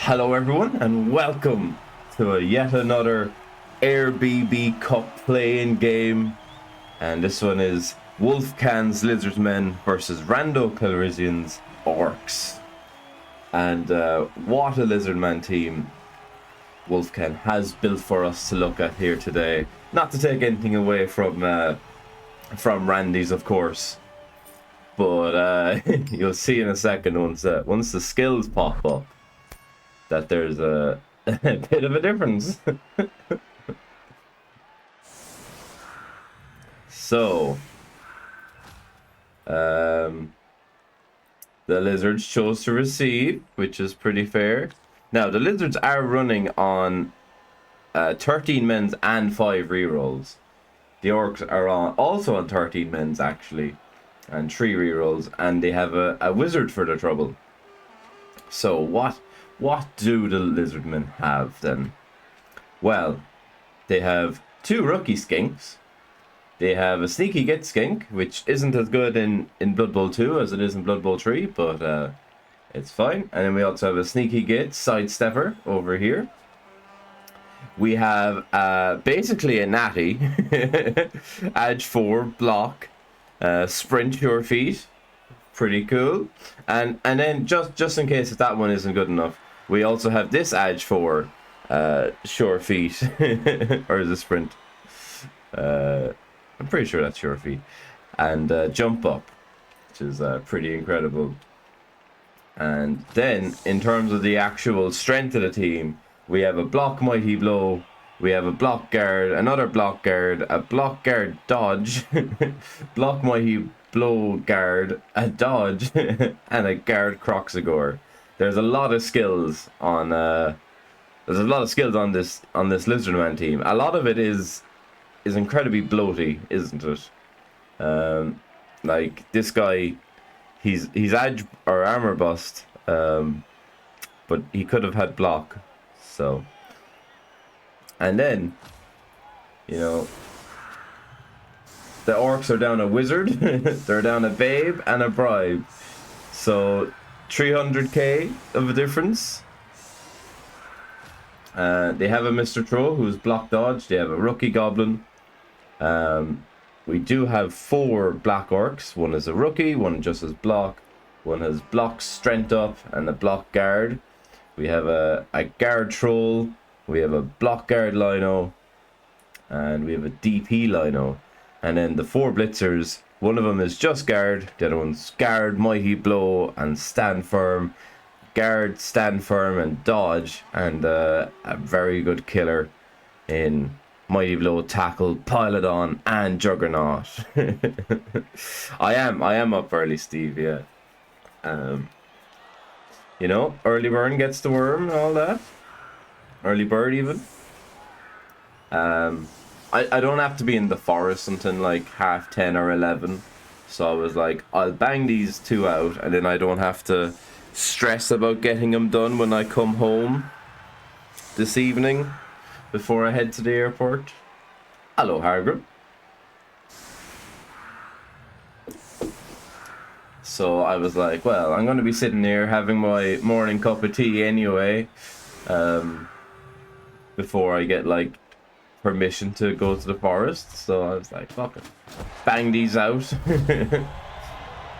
Hello everyone and welcome to yet another Éire BB2 Cup playing game, and this one is Wolfkahn's Lizardmen versus RandyCalrissian's Orcs. And what a Lizardman team Wolfkahn has built for us to look at here today. Not to take anything away from Randy's, of course, but you'll see in a second once the skills pop up that there's a bit of a difference. So, the lizards chose to receive, which is pretty fair. Now, the lizards are running on 13 men's and 5 rerolls. The orcs are also on 13 men's, actually, and 3 rerolls, and they have a wizard for the trouble. So, what do the Lizardmen have then? Well, they have 2 rookie skinks. They have a sneaky git skink, which isn't as good in Blood Bowl 2 as it is in Blood Bowl 3, but it's fine. And then we also have a sneaky git sidestepper over here. We have basically a natty, edge 4, block, sprint sure feet. Pretty cool. And then just in case if that one isn't good enough, we also have this edge 4 sure feet. Or is it sprint? I'm pretty sure that's sure feet. And jump up, which is pretty incredible. And then in terms of the actual strength of the team, we have a block mighty blow, we have a block guard, another block guard, a block guard dodge, block mighty blow guard, a dodge, and a guard croxagore. There's a lot of skills on this Lizardman team. A lot of it is incredibly bloaty, isn't it? Like this guy, he's edge or armor bust, but he could have had block. So, and then, you know, the orcs are down a wizard, they're down a babe and a bribe. So 300k of a difference. They have a Mr. Troll who's block dodge. They have a rookie goblin. We do have 4 black orcs. One is a rookie, one just has block, one has block strength up and a block guard. We have a guard troll, we have a block guard lino, and we have a DP lino. And then the 4 blitzers, one of them is just guard, the other one's guard, mighty blow, and stand firm. Guard, stand firm, and dodge, and a very good killer in mighty blow, tackle, pilot on, and juggernaut. I am up early, Steve. Yeah. You know, early burn gets the worm and all that. Early bird even. I don't have to be in the forest until like 10:30 or 11, so I was like, I'll bang these 2 out, and then I don't have to stress about getting them done when I come home this evening before I head to the airport. Hello, Hargrim. So I was like, well, I'm going to be sitting here having my morning cup of tea anyway, before I get like permission to go to the forest. So I was like, fuck it, bang these out.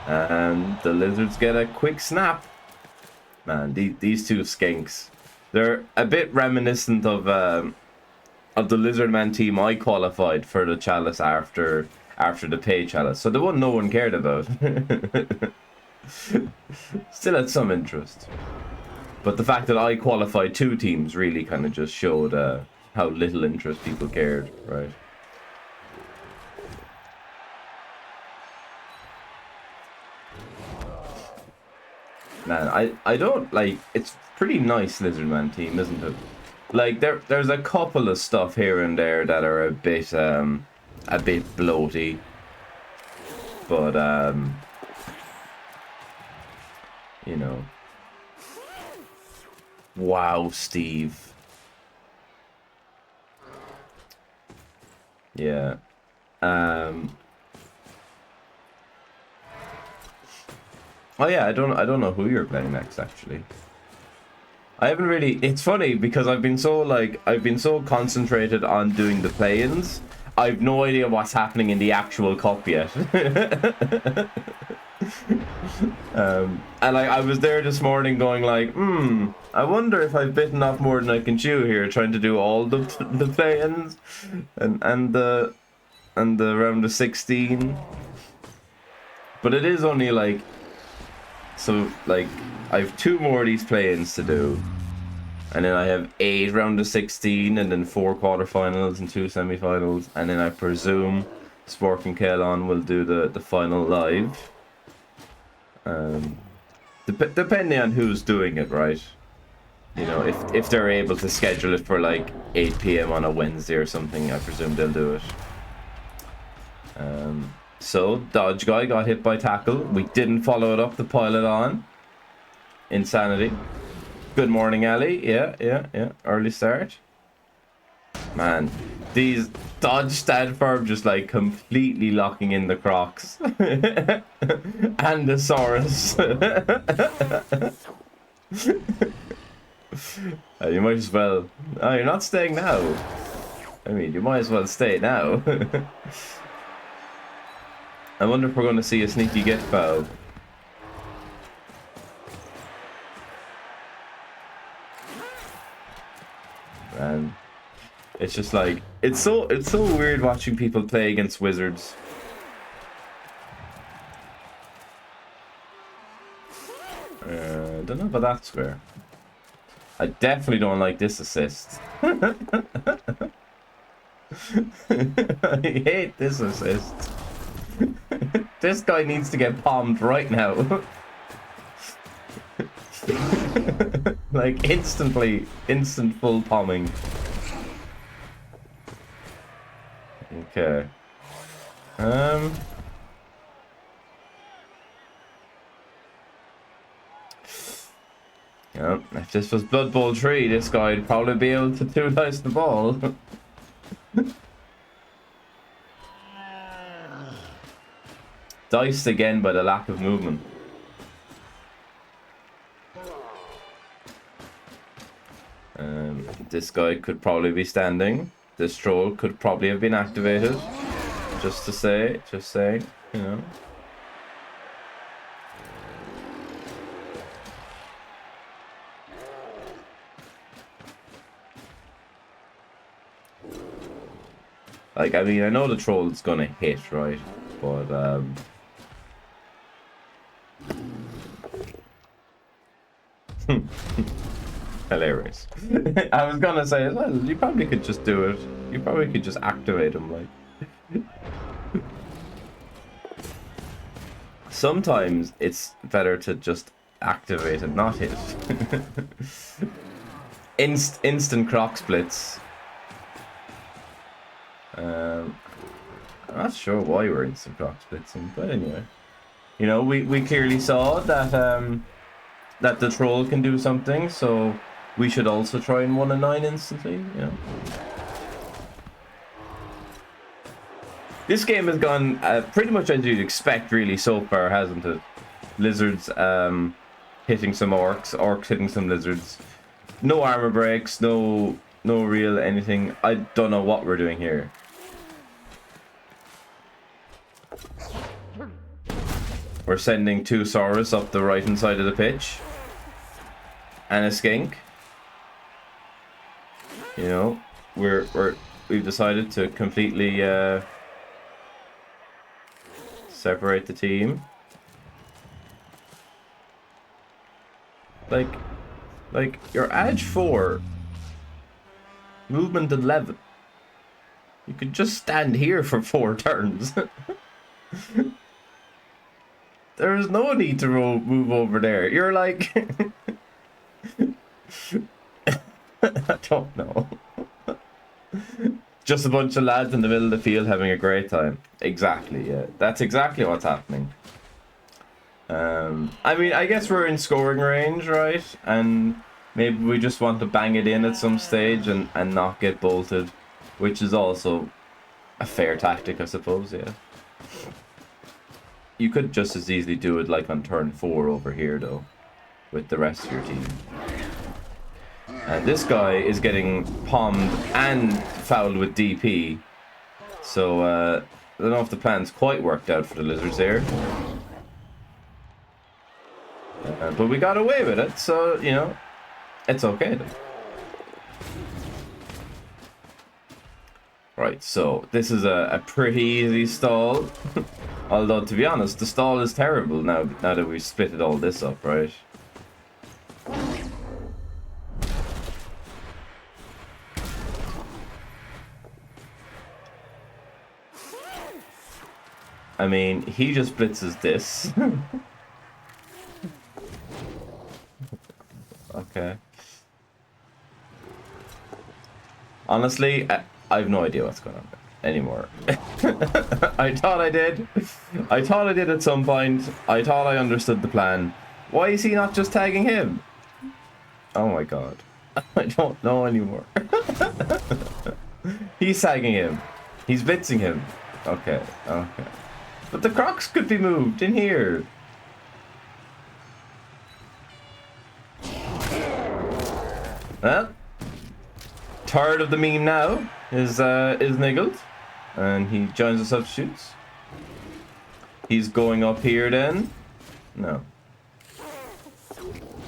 And the lizards get a quick snap. Man, these 2 skinks, they're a bit reminiscent of the Lizardman team I qualified for the chalice after the pay chalice. So the one no one cared about. Still had some interest. But the fact that I qualified 2 teams really kind of just showed how little interest people cared, right? Man, I don't like, it's pretty nice Lizardman team, isn't it? Like there's a couple of stuff here and there that are a bit bloaty, but you know. Wow, Steve. Yeah. Oh yeah, I don't know who you're playing next actually. I haven't really. It's funny because I've been so concentrated on doing the play-ins. I've no idea what's happening in the actual cup yet. And I was there this morning going like, I wonder if I've bitten off more than I can chew here, trying to do all the play-ins and the round of 16. But it is only like, so like I have 2 more of these play-ins to do, and then I have 8 round of 16, and then 4 quarterfinals and 2 semi-finals, and then I presume Spork and Kaelon will do the final live. Depending on who's doing it, right? You know, if they're able to schedule it for like 8 PM on a Wednesday or something, I presume they'll do it. So Dodge Guy got hit by tackle. We didn't follow it up to pile it on. Insanity. Good morning, Ali. Yeah. Early start. Man, these Dodge stand firm just like completely locking in the Crocs. And the Saurus. You might as well. Oh, you're not staying now. I mean, you might as well stay now. I wonder if we're going to see a sneaky get foul. Man, it's just like it's so weird watching people play against Wizards. Don't know about that square. I definitely don't like this assist. I hate this assist. This guy needs to get palmed right now. Like instantly, instant full palming. Okay. Yeah, if this was Blood Bowl 3, this guy would probably be able to two-dice the ball. Diced again by the lack of movement. This guy could probably be standing. This troll could probably have been activated. Just saying, you know. Like, I mean, I know the troll's gonna hit, right? But, hilarious. I was gonna say, well, you probably could just do it. You probably could just activate him, like. Sometimes it's better to just activate and not hit. Instant croc splits. I'm not sure why we're instant croc splitsing, but anyway. You know, we clearly saw that that the troll can do something, so we should also try and 1 and 9 instantly, you know. This game has gone pretty much as you'd expect, really, so far, hasn't it? Lizards hitting some orcs hitting some lizards. No armor breaks, no real anything. I don't know what we're doing here. We're sending 2 Saurus up the right-hand side of the pitch. And a skink. You know, we've decided to completely separate the team. Like you're edge 4, movement 11. You could just stand here for 4 turns. There is no need to move over there. You're like, I don't know. Just a bunch of lads in the middle of the field having a great time. Exactly, yeah. That's exactly what's happening. I mean, I guess we're in scoring range, right? And maybe we just want to bang it in at some stage and not get bolted, which is also a fair tactic, I suppose, yeah. You could just as easily do it like on turn 4 over here, though, with the rest of your team. And this guy is getting palmed and fouled with DP. So, I don't know if the plan's quite worked out for the lizards here. But we got away with it, so, you know, it's okay then. Right, so this is a pretty easy stall. Although, to be honest, the stall is terrible now that we've splitted all this up, right? I mean, he just blitzes this. Okay. Honestly, I have no idea what's going on anymore. I thought I did. I thought I did at some point. I thought I understood the plan. Why is he not just tagging him? Oh my god. I don't know anymore. He's tagging him. He's blitzing him. Okay, okay. But the crocs could be moved in here. Well, third of the meme now is niggled, and he joins the substitutes. He's going up here then. No.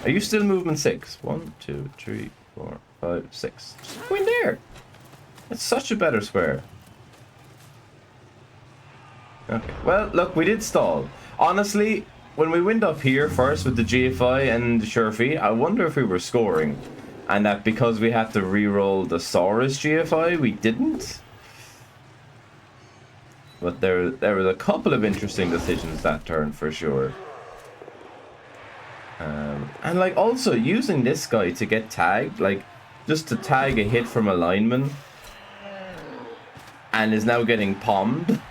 Are you still movement 6? 1, 2, 3, 4, 5, 6. Just go in there. It's such a better square. Okay. Well, look, we did stall. Honestly, when we went up here first with the GFI and the Sherfy, I wonder if we were scoring. And that because we had to re-roll the Saurus GFI, we didn't. But there was a couple of interesting decisions that turn for sure. And like also using this guy to get tagged, like just to tag a hit from a lineman, and is now getting palmed.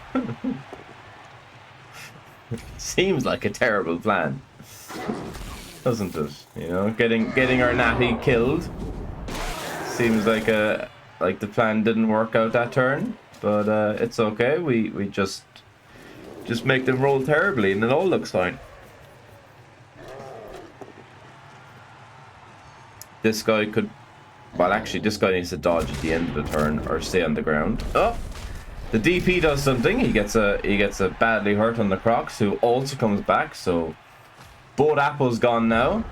Seems like a terrible plan, doesn't it? You know, getting our natty killed seems like the plan didn't work out that turn, but it's okay. We just make them roll terribly, and it all looks fine. This guy could, well, actually, this guy needs to dodge at the end of the turn or stay on the ground. Oh, the DP does something. He gets a badly hurt on the Crocs, who also comes back. So both apples gone now.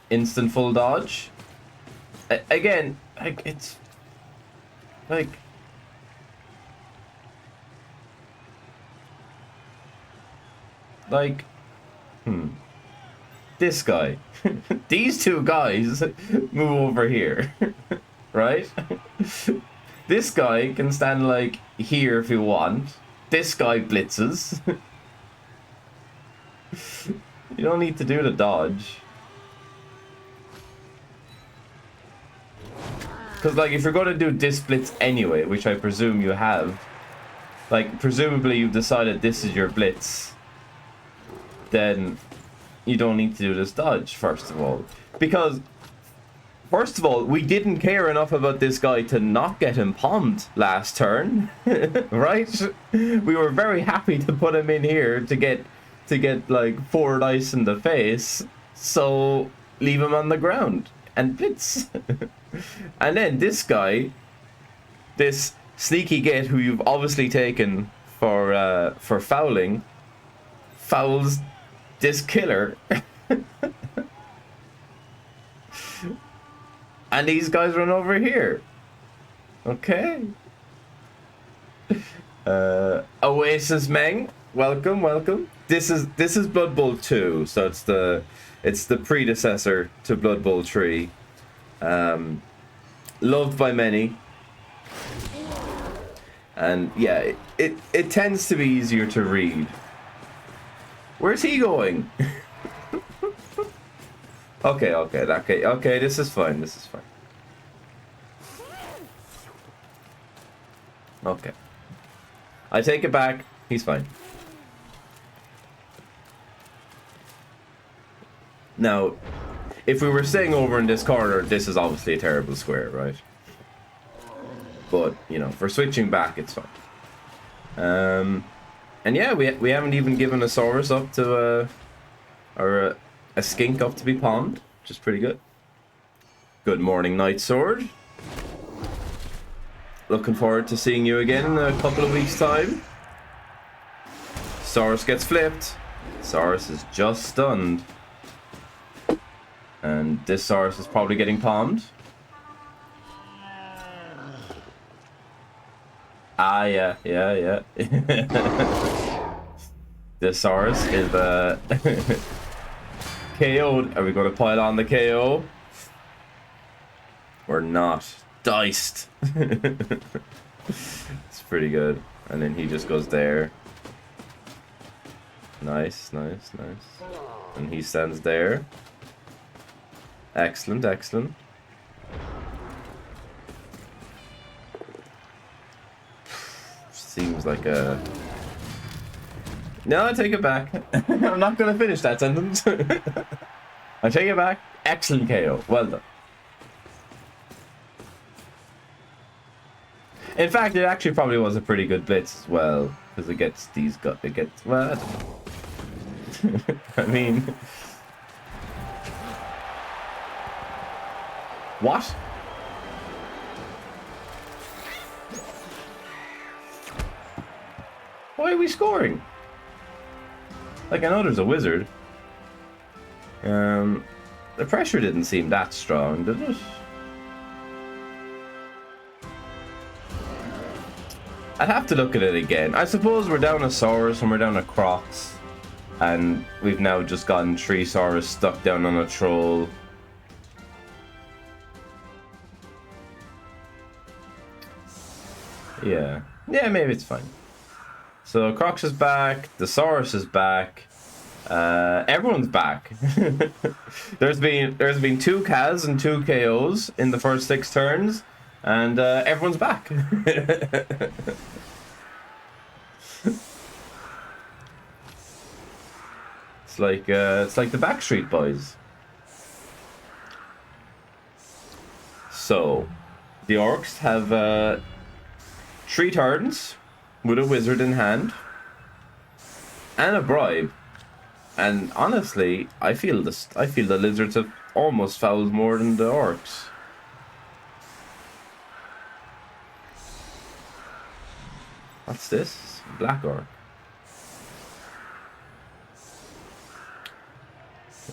Instant full dodge. Again, like it's like this guy. These two guys move over here. Right? This guy can stand like here if you want. This guy blitzes. You don't need to do the dodge. Because like if you're going to do this blitz anyway, which I presume you have, like presumably you've decided this is your blitz, then you don't need to do this dodge first of all. Because first of all, we didn't care enough about this guy to not get him palmed last turn. Right? We were very happy to put him in here to get like 4 dice in the face, so leave him on the ground and blitz. And then this guy, this sneaky git who you've obviously taken for fouling, fouls this killer. And these guys run over here. Okay. Oasis Meng, welcome, welcome. This is Blood Bowl 2, so it's the predecessor to Blood Bowl 3. Loved by many. And yeah, it tends to be easier to read. Where's he going? Okay, this is fine, Okay. I take it back, he's fine. Now, if we were staying over in this corner, this is obviously a terrible square, right? But, you know, for switching back, it's fine. And yeah, we haven't even given a Saurus up or a skink up to be palmed, which is pretty good. Good morning, Night Sword. Looking forward to seeing you again in a couple of weeks' time. Saurus gets flipped. Saurus is just stunned. And this Saurus is probably getting palmed. Ah, yeah. This Saurus is KO'd. Are we going to pile on the KO? Or not? Diced. It's pretty good. And then he just goes there. Nice. And he stands there. Excellent. Seems like a... No, I take it back. I'm not going to finish that sentence. I take it back. Excellent KO. Well done. In fact, it actually probably was a pretty good blitz as well, because it gets these well, I don't know. I mean, what? Why are we scoring? Like, I know there's a wizard. The pressure didn't seem that strong, did it? I'd have to look at it again. I suppose we're down a Saurus and we're down a Crocs. And we've now just gotten 3 Saurus stuck down on a troll. Yeah. Yeah, maybe it's fine. So Crocs is back. The Saurus is back. Everyone's back. There's been 2 Kaz and 2 KOs in the first 6 turns. And everyone's back. It's like the Backstreet Boys. So, the Orcs have 3 turns with a wizard in hand and a bribe. And honestly, I feel the lizards have almost fouled more than the Orcs. What's this? Black Orc.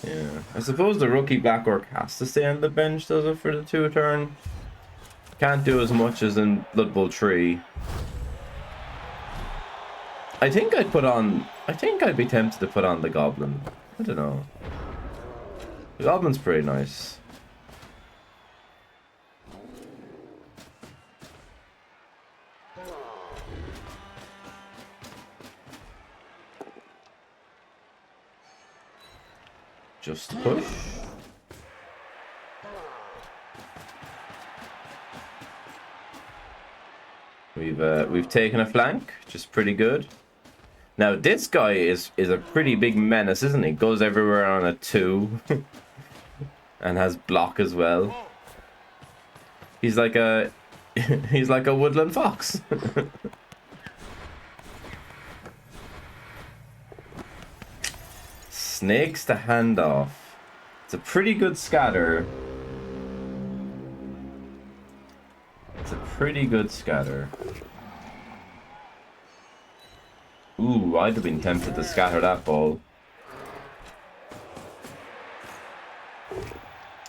Yeah. I suppose the rookie Black Orc has to stay on the bench, does it, for the 2 turn? Can't do as much as in Blood Bowl 3. I think I'd be tempted to put on the Goblin. I don't know. The Goblin's pretty nice. Just push. We've taken a flank, which is pretty good. Now this guy is a pretty big menace, isn't he? Goes everywhere on a 2, and has block as well. He's like a woodland fox. Snakes to hand off. It's a pretty good scatter. Ooh, I'd have been tempted to scatter that ball.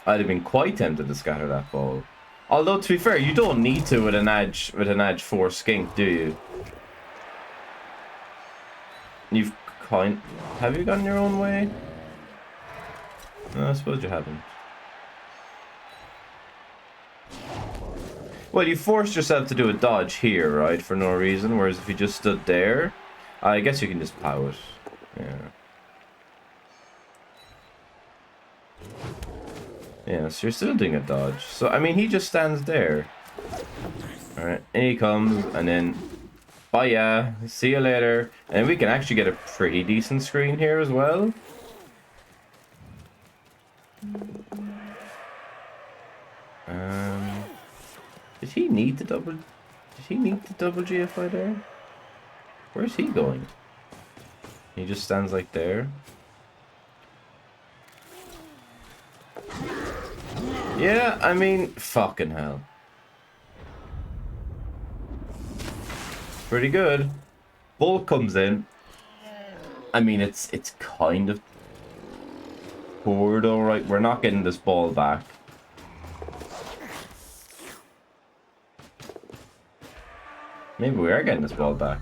I'd have been quite tempted to scatter that ball. Although, to be fair, you don't need to with an edge 4 skink, do you? Have you gone your own way? No, I suppose you haven't. Well, you forced yourself to do a dodge here, right, for no reason, whereas if you just stood there, I guess you can just pow it. Yeah. Yeah, so you're still doing a dodge. So, I mean, he just stands there. Alright, and he comes, and then... Bye, yeah. See you later. And we can actually get a pretty decent screen here as well. Did he need the double GFI there? Where's he going? He just stands like there. Yeah, I mean, fucking hell. Pretty good. Bull comes in. I mean, it's kind of poor though, right? We're not getting this ball back. Maybe we are getting this ball back.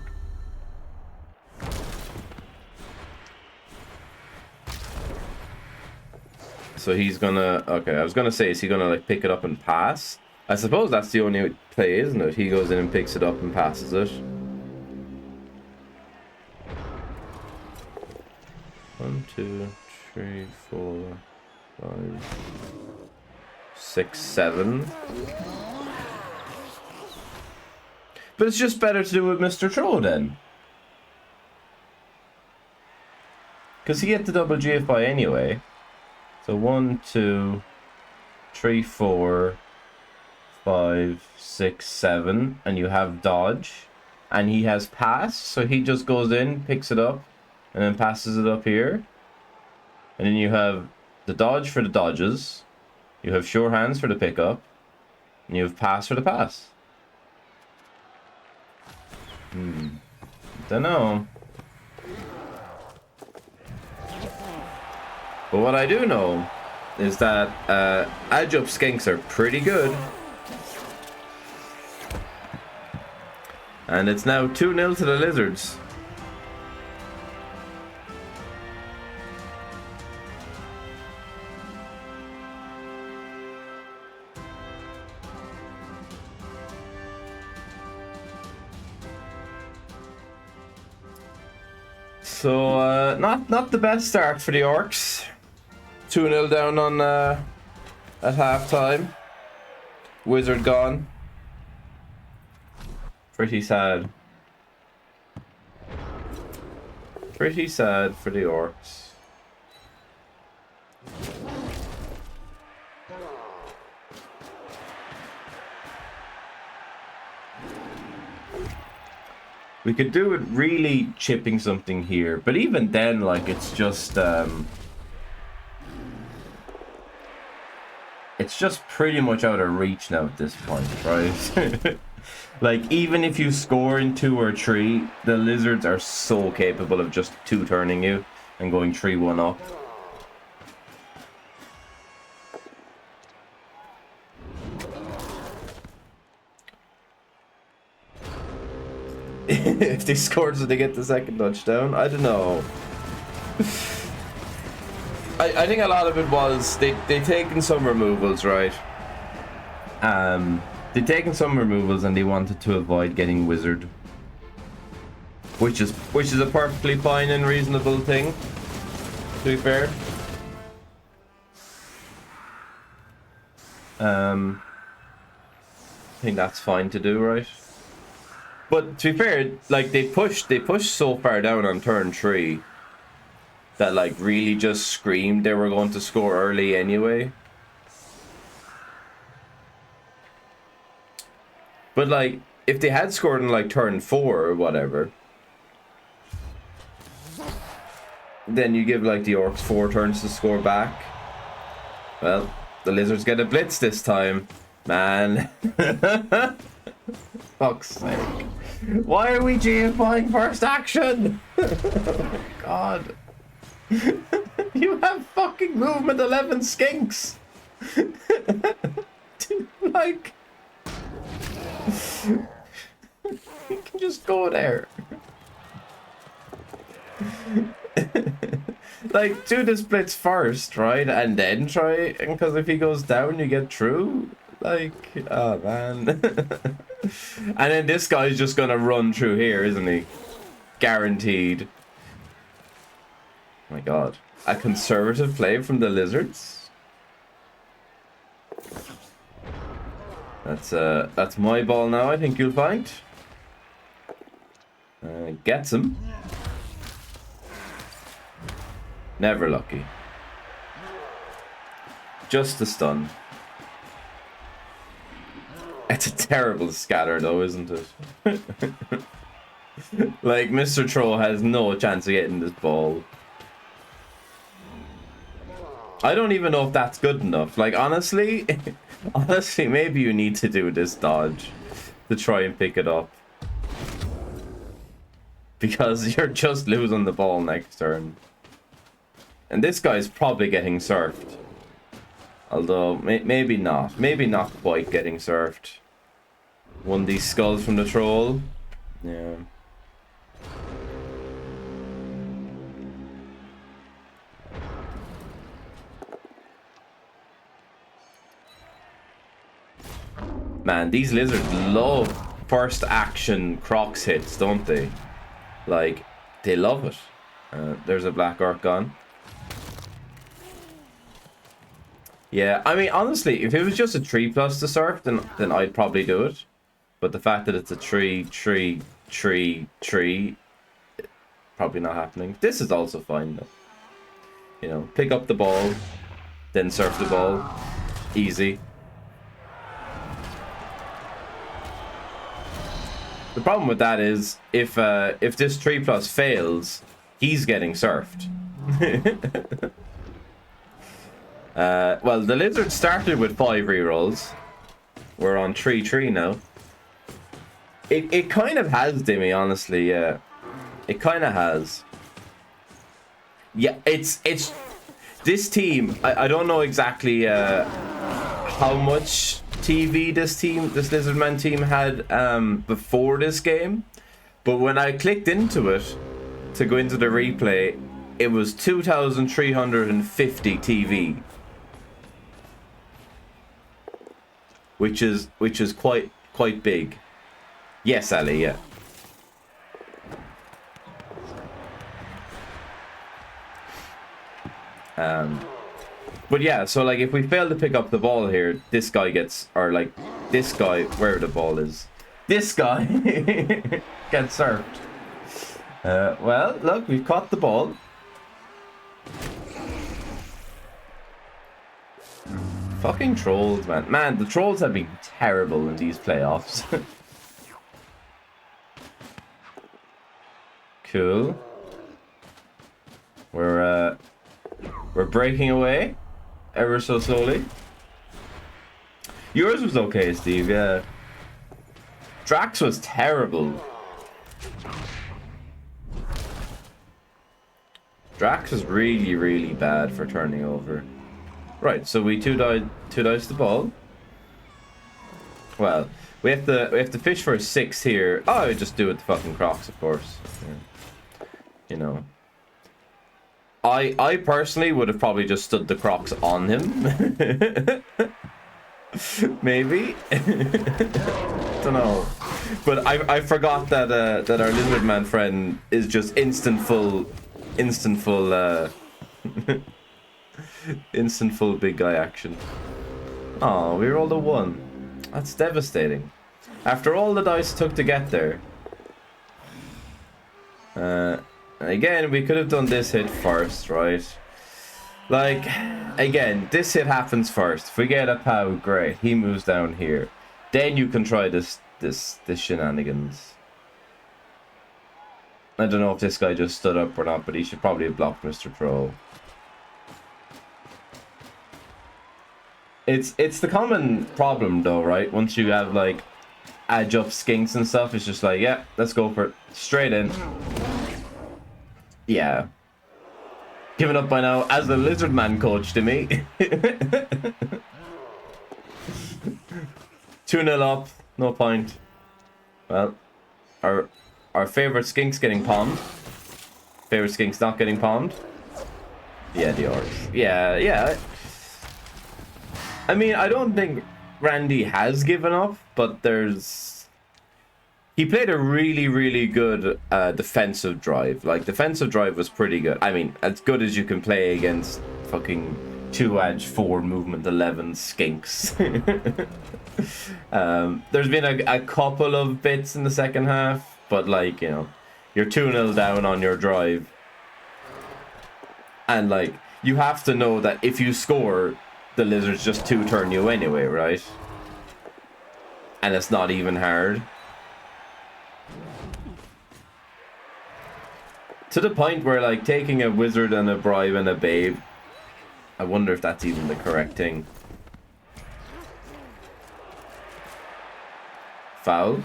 So he's gonna... Okay, I was gonna say, is he gonna like pick it up and pass? I suppose that's the only play, isn't it? He goes in and picks it up and passes it. 1, 2, 3, 4, 5, 6, 7. But it's just better to do with Mr. Troll then. Because he had the double GFI anyway. So 1, 2, 3, 4, 5, 6, 7. And you have dodge. And he has pass. So he just goes in, picks it up, and then passes it up here. And then you have the dodge for the dodges. You have sure hands for the pickup. And you have pass for the pass. Dunno. But what I do know is that edge-up skinks are pretty good. And it's now 2-0 to the Lizards. So, not the best start for the Orcs. 2-0 down on at half-time. Wizard gone. Pretty sad. Pretty sad for the Orcs. We could do it really chipping something here, but even then, like, it's just pretty much out of reach now at this point, right? Like, even if you score in 2 or 3, the Lizards are so capable of just 2-turning you and going 3-1 up. If they scored so they get the second touchdown, I don't know. I think a lot of it was they taken some removals, right? They taken some removals and they wanted to avoid getting wizard, which is a perfectly fine and reasonable thing, to be fair. I think that's fine to do, right? But to be fair, like, they pushed so far down on turn 3 that, like, really just screamed they were going to score early anyway. But, like, if they had scored in, like, turn 4 or whatever, then you give, like, the Orcs 4 turns to score back. Well, the Lizards get a blitz this time, man. Fuck's sake. Why are we GFIing first action? Oh, God. You have fucking movement 11 skinks. Like, you can just go there. Like, do the splits first, right? And then try, because if he goes down, you get through. Like, oh man. And then this guy's just gonna run through here, isn't he? Guaranteed. Oh my God. A conservative play from the Lizards. That's my ball now, I think you'll find. Gets him. Never lucky. Just a stun. It's a terrible scatter though, isn't it? Like, Mr. Troll has no chance of getting this ball. I don't even know if that's good enough. Like, honestly, honestly, maybe you need to do this dodge to try and pick it up. Because you're just losing the ball next turn. And this guy's probably getting surfed. Although, maybe not. Maybe not quite getting surfed. One of these skulls from the troll. Yeah. Man, these lizards love first action Crocs hits, don't they? Like, they love it. There's a black orc gone. Yeah, I mean, honestly, if it was just a 3+ to surf, then I'd probably do it. But the fact that it's a 3, 3, 3, 3, probably not happening. This is also fine, though. You know, pick up the ball, then surf the ball. Easy. The problem with that is, if this 3+ fails, he's getting surfed. Well, the lizard started with 5 rerolls. We're on 3-3 now. It kind of has, Dimmy, honestly, yeah. It kind of has. Yeah, it's this team, I don't know exactly how much TV this Lizardmen team had before this game, but when I clicked into it to go into the replay, it was 2,350 TV. Which is quite big. Yes, Ali, yeah. But yeah, so like if we fail to pick up the ball here, this guy gets, or like this guy, where the ball is, this guy gets served. Well, look, we've caught the ball. Fucking trolls, man. Man, the trolls have been terrible in these playoffs. Cool. We're breaking away ever so slowly. Yours was okay, Steve, yeah. Drax was terrible. Drax is really, really bad for turning over. Right, so we two dice the ball. Well, we have to fish for a 6 here. Oh, I just do it the fucking Crocs, of course. Yeah. You know. I personally would have probably just stood the Crocs on him. Maybe. Don't know. But I forgot that that our Lizardman friend is just instant full instant full big guy action. Oh, we rolled a 1. That's devastating. After all the dice took to get there. Again, we could have done this hit first, right? Like, again, this hit happens first. If we get a POW, great. He moves down here. Then you can try this shenanigans. I don't know if this guy just stood up or not, but he should probably have blocked Mr. Pro. It's the common problem though, right? Once you have like edge up skinks and stuff, it's just like, yeah, let's go for it. Straight in. Yeah. Giving up by now as the Lizardman coach to me. 2-0 up, no point. Well, our favorite skink's getting palmed. Favorite skink's not getting palmed. Yeah, the Orcs. Yeah. I mean, I don't think Randy has given up, but he played a really, really good defensive drive. Like, defensive drive was pretty good. I mean, as good as you can play against fucking 2-edge, 4 movement 11 skinks. There's been a couple of bits in the second half, but like, you know, you're 2-0 down on your drive. And like, you have to know that if you score, the lizards just 2-turn you anyway, right? And it's not even hard. To the point where like taking a wizard and a bribe and a babe I wonder if that's even the correct thing. Foul.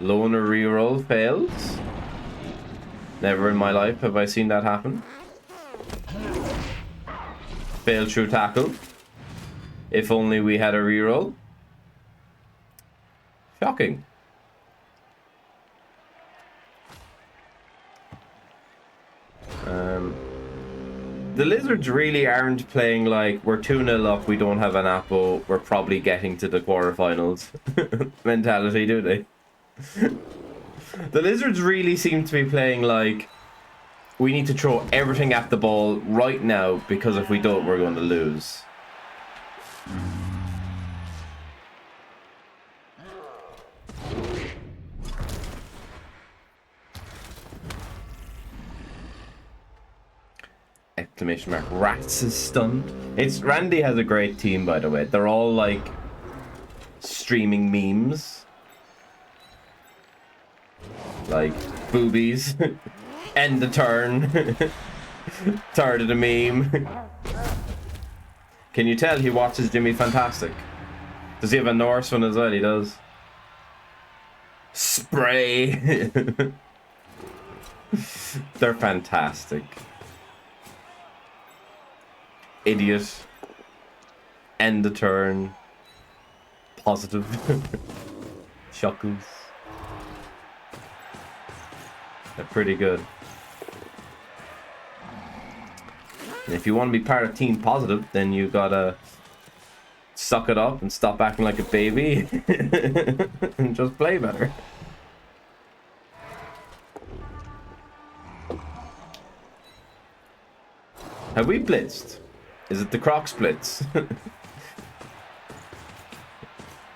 Loner reroll fails. Never in my life have I seen that happen. Failed through tackle. If only we had a reroll. Shocking. The Lizards really aren't playing like we're 2-0 up, we don't have an Apo, we're probably getting to the quarterfinals mentality, do they? The Lizards really seem to be playing like we need to throw everything at the ball right now because if we don't, we're going to lose. Exclamation mark. Rats is stunned. Randy has a great team, by the way. They're all like streaming memes. Like boobies. End the turn. Tired of the meme. Can you tell he watches Jimmy Fantastic? Does he have a Norse one as well? He does. Spray. They're fantastic. Idiot. End the turn. Positive. Chuckles. They're pretty good. And if you want to be part of Team Positive, then you gotta suck it up and stop acting like a baby and just play better. Have we blitzed? Is it the Crocs blitz?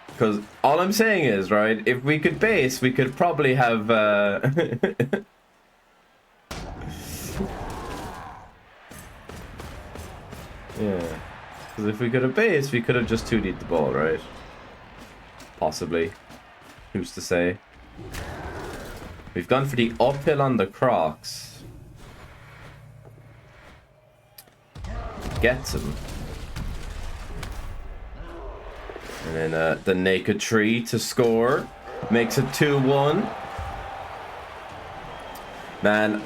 Because all I'm saying is, right, if we could base, we could probably have... yeah. Because if we could have base, we could have just 2D'd the ball, right? Possibly. Who's to say? We've gone for the uphill on the Crocs. Gets him. And then the naked tree to score. Makes it 2-1. Man.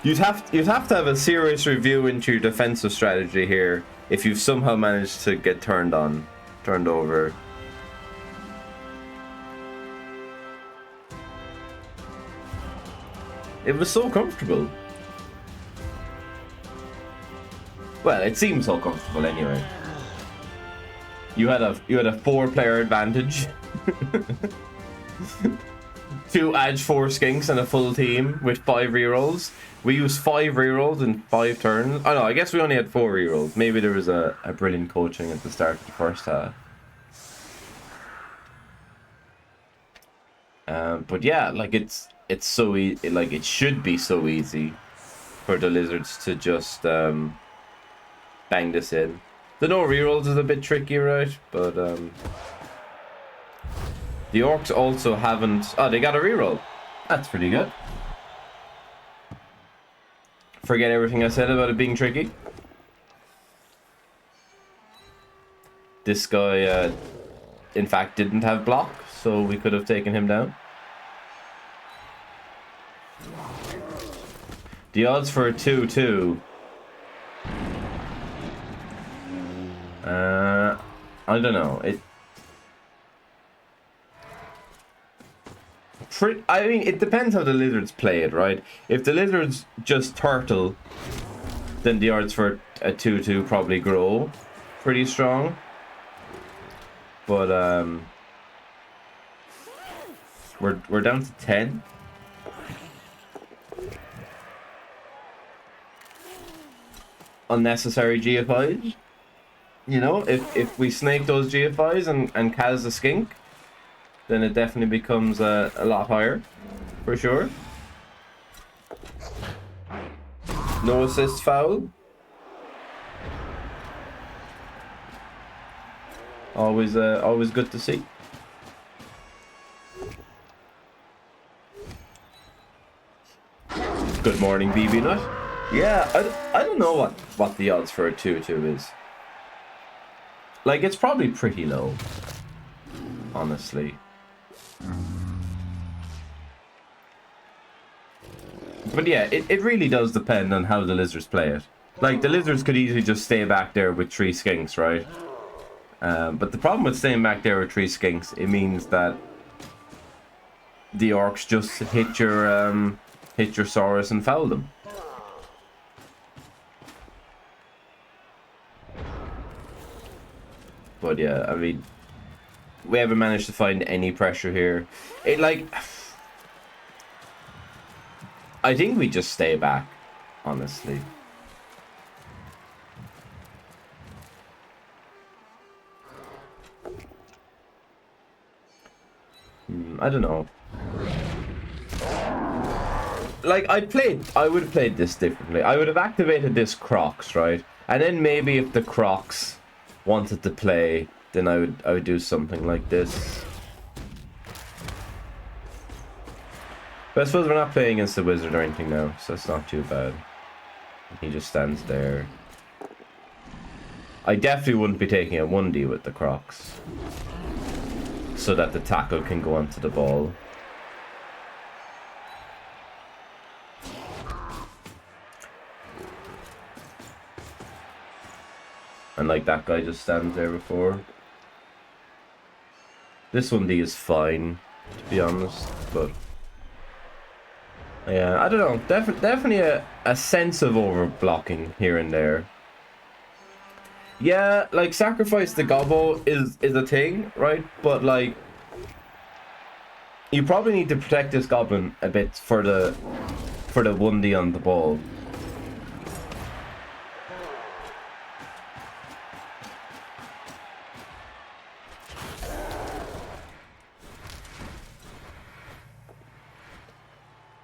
You'd have to have a serious review into your defensive strategy here if you've somehow managed to get turned over. It was so comfortable. Well, it seems so comfortable anyway. You had a 4-player advantage. 2 Edge 4 Skinks and a full team with 5 rerolls. We used 5 rerolls in 5 turns. Oh no, I guess we only had 4 rerolls. Maybe there was a brilliant coaching at the start of the first half. But yeah, like it's so easy. Like it should be so easy for the Lizards to just bang this in. The no rerolls is a bit tricky, right? But the Orcs also haven't... Oh, they got a reroll. That's pretty good. Forget everything I said about it being tricky. This guy, in fact, didn't have block, so we could have taken him down. The odds for a 2-2... I don't know. I mean, it depends how the Lizards play it, right? If the Lizards just turtle, then the odds for a 2-2 probably grow pretty strong. But we're down to 10. Unnecessary GFIs. You know, if we snake those GFIs and Kaz the skink, then it definitely becomes a lot higher, for sure. No assist foul. Always good to see. Good morning, BB Nut. Yeah, I don't know what the odds for a 2-2 is. Like, it's probably pretty low, honestly. But yeah, it really does depend on how the Lizards play it. Like, the Lizards could easily just stay back there with 3 skinks, right? But the problem with staying back there with 3 skinks, it means that the Orcs just hit your Saurus and foul them. But yeah, I mean, we haven't managed to find any pressure here. It, like, I think we just stay back, honestly. I don't know. Like, I would have played this differently. I would have activated this Crocs, right? And then maybe if the Crocs wanted to play, then I would do something like this. But I suppose we're not playing against the wizard or anything now, so it's not too bad. He just stands there. I definitely wouldn't be taking a 1D with the Crocs, so that the tackle can go onto the ball. And like that guy just stands there before. This 1D is fine, to be honest, but yeah, I don't know. Definitely a sense of over blocking here and there. Yeah, like sacrifice the gobbo is a thing, right? But like, you probably need to protect this goblin a bit for the 1D on the ball.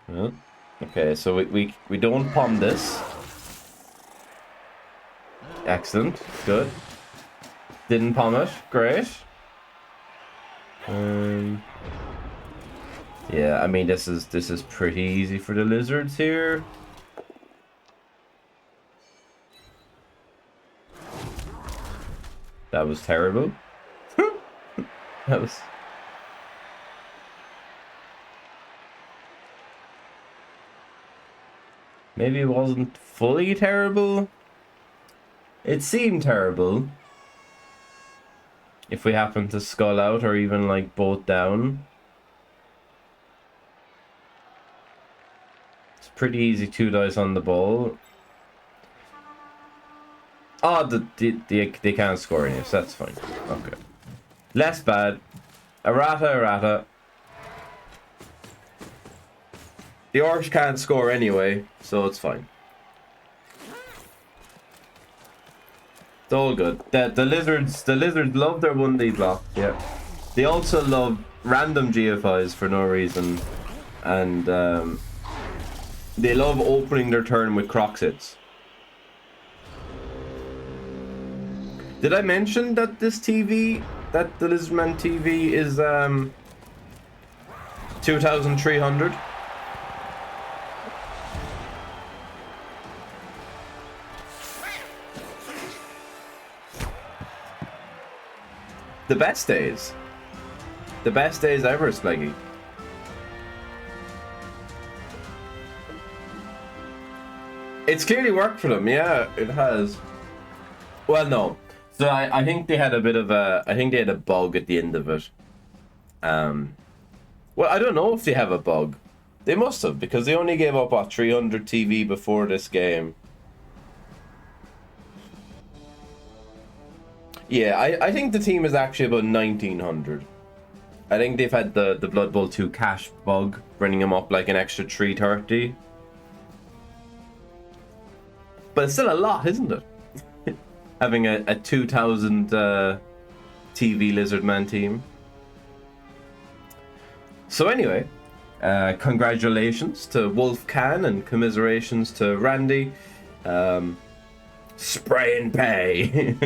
Well, okay, so we don't palm this. Excellent, good. Didn't palm it, great. Yeah, I mean this is pretty easy for the Lizards here. That was terrible. That was. Maybe it wasn't fully terrible. It seemed terrible. If we happen to skull out or even like both down. It's pretty easy 2 dice on the ball. Oh, they can't score any, so that's fine. Okay. Less bad. Errata. The Orcs can't score anyway, so it's fine. It's all good. The lizards love their 1D block. Yeah. They also love random GFIs for no reason, and they love opening their turn with Crocs hits. Did I mention that this TV, that the Lizardman TV is 2,300? The best days. The best days ever, Spleggy. It's clearly worked for them, yeah, it has. Well, no. So I think they had a bit of a... I think they had a bug at the end of it. Well, I don't know if they have a bug. They must have, because they only gave up, what, 300 TV before this game. Yeah, I think the team is actually about 1,900. I think they've had the Blood Bowl 2 cash bug, bringing them up like an extra 330. But it's still a lot, isn't it? Having a 2,000 TV Lizardman team. So anyway, congratulations to Wolfkahn and commiserations to Randy. Spray and pay.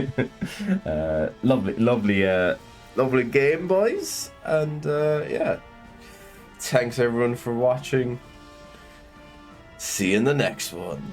Lovely game, boys. And yeah, thanks everyone for watching. See you in the next one.